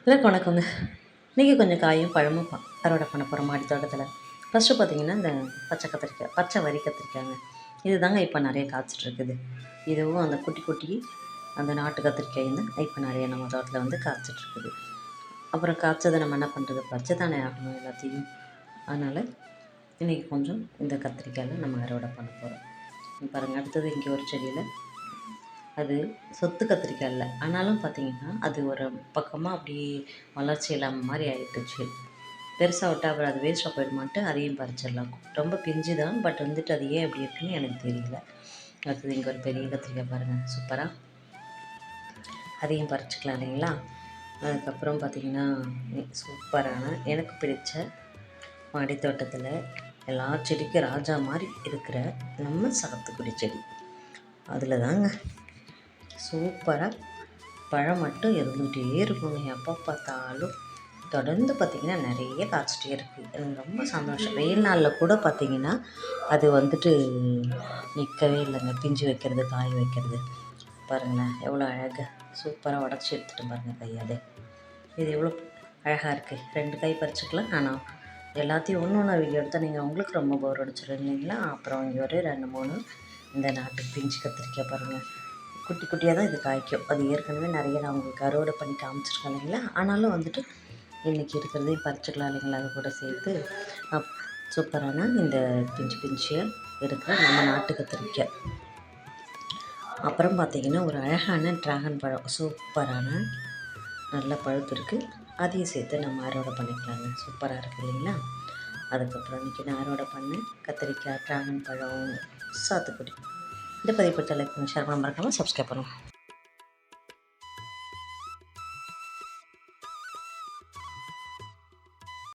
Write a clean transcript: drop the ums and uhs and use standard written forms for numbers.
எல்லாருக்கும் வணக்கங்க. இன்றைக்கி கொஞ்சம் காயும் பழமும் அறுவடை பண்ண போகிறோம் மாடி தோட்டத்தில். ஃபஸ்ட்டு பார்த்திங்கன்னா இந்த பச்சை கத்திரிக்காய், பச்சை வரி கத்திரிக்காய்ங்க. இது தாங்க இப்போ நிறைய காய்ச்சிட்ருக்குது. இதுவும் அந்த குட்டி குட்டி அந்த நாட்டு கத்திரிக்காய் தான் இப்போ நிறைய நம்ம தோட்டத்தில் வந்து காய்ச்சிட்ருக்குது. அப்புறம் காய்ச்சதை நம்ம என்ன பண்ணுறது, பறிச்சு தானே ஆகணும் எல்லாத்தையும். அதனால் இன்றைக்கி கொஞ்சம் இந்த கத்திரிக்காயில் நம்ம அறுவடை பண்ண போகிறோம். பாருங்கள், அடுத்தது இங்கே ஒரு செடியில் அது சொத்து கத்திரிக்காய் இல்லை, ஆனாலும் பார்த்திங்கன்னா அது ஒரு பக்கமாக அப்படி வளர்ச்சி இல்லாமல் மாதிரி ஆகிட்டுச்சு. பெருசாக விட்டால் அப்புறம் அது வேஸ்ட்டாக போயிடுமான்ட்டு அதையும் பறிச்சிடலாம். ரொம்ப பிஞ்சு தான், பட் வந்துட்டு அது ஏன் அப்படி இருக்குன்னு எனக்கு தெரியல. அடுத்தது இங்கே ஒரு பெரிய கத்திரிக்காய் பாருங்கள், சூப்பராக, அதையும் பறிச்சிக்கலாம் இல்லைங்களா. அதுக்கப்புறம் பார்த்திங்கன்னா சூப்பரான எனக்கு பிடிச்ச மாடி தோட்டத்தில் எல்லா செடிக்கும் ராஜா மாதிரி இருக்கிற நம்ம சாத்துக்குடி செடி, அதில் தாங்க சூப்பராக பழம் மட்டும் இருந்துகிட்டே இருக்குங்க. எப்போ பார்த்தாலும் தொடர்ந்து பார்த்திங்கன்னா நிறைய காய்ச்சிட்டே இருக்குது. எனக்கு ரொம்ப சந்தோஷம். வெயில் நாளில் கூட பார்த்திங்கன்னா அது வந்துட்டு நிற்கவே இல்லைங்க. பிஞ்சு வைக்கிறது, காய வைக்கிறது பாருங்களேன் எவ்வளோ அழகாக சூப்பராக உடச்சி எடுத்துகிட்டு பாருங்கள் கையாலே. இது எவ்வளோ அழகாக இருக்குது. 2 கை பறிச்சுக்கலாம். ஆனால் எல்லாத்தையும் ஒன்று ஒன்றா வீடியோ எடுத்தால் நீங்கள் உங்களுக்கு ரொம்ப போர் அடிச்சிடும் இல்லைங்களா. அப்புறம் இங்கே ஒரு 2 3 இந்த நாட்டு பிஞ்சு கத்திரிக்காய் பாருங்கள், குட்டி குட்டியாக தான் இது காய்க்கும். அது ஏற்கனவே நிறைய நான் உங்களுக்கு அறுவடை பண்ணி காமிச்சிருக்கேன் இல்லைங்களா. ஆனாலும் வந்துட்டு இன்றைக்கி இருக்கிறதையும் பறிச்சுக்கலாம் இல்லைங்களா. அது கூட சேர்த்து சூப்பரான இந்த பிஞ்சு பிஞ்சியாக இருக்கிற நம்ம நாட்டு கத்திரிக்காய். அப்புறம் பார்த்திங்கன்னா ஒரு அழகான ட்ராகன் பழம், சூப்பரான நல்ல பழுப்பு இருக்குது. அதையும் சேர்த்து நம்ம அறுவடை பண்ணிக்கலாங்க. சூப்பராக இருக்குது இல்லைங்களா. அதுக்கப்புறம் இன்றைக்கி நான் அறுவடை பண்ணேன் கத்திரிக்காய், ட்ராகன் பழம், சாத்துக்குடி. இந்த பதிவு பற்றி லைக் பண்ணி ஷேர் பண்ண மறக்காமல் சப்ஸ்கிரைப் பண்ணுவோம்.